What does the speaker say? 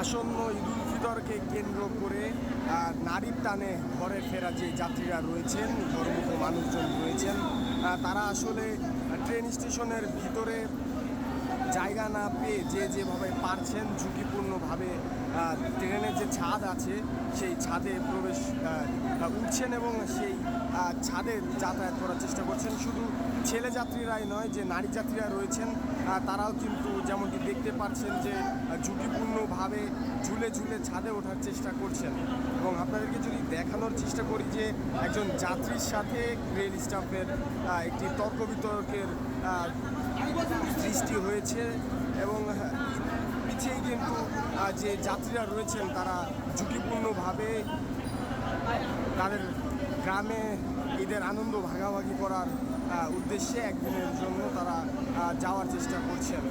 আসন্ন ঈদুল ফিতরকে কেন্দ্র করে নারীর টানে ঘরে ফেরা যে যাত্রীরা রয়েছেন, ধর্মীয় মানুষজন রয়েছেন, তারা আসলে ট্রেন স্টেশনের ভিতরে জায়গা না পেয়ে যেভাবে পারছেন ঝুঁকিপূর্ণভাবে ট্রেনের যে ছাদ আছে সেই ছাদে প্রবেশ উঠছেন এবং সেই ছাদে যাতায়াত করার চেষ্টা করছেন। শুধু ছেলে যাত্রীরাই নয়, যে নারী যাত্রীরা রয়েছেন তারাও কিন্তু যেমনটি দেখতে পাচ্ছেন যে ঝুঁকিপূর্ণভাবে ঝুলে ঝুলে ছাদে ওঠার চেষ্টা করছেন। এবং আপনাদেরকে যদি দেখানোর চেষ্টা করি যে একজন যাত্রীর সাথে রেল স্টাফের একটি তর্ক বিতর্কের সৃষ্টি হয়েছে এবং পিছিয়ে কিন্তু যে যাত্রীরা রয়েছেন তারা ঝুঁকিপূর্ণভাবে তাদের গ্রামে ঈদের আনন্দ ভাগাভাগি করার উদ্দেশ্যে একদিনের জন্য তারা যাওয়ার চেষ্টা করছেন।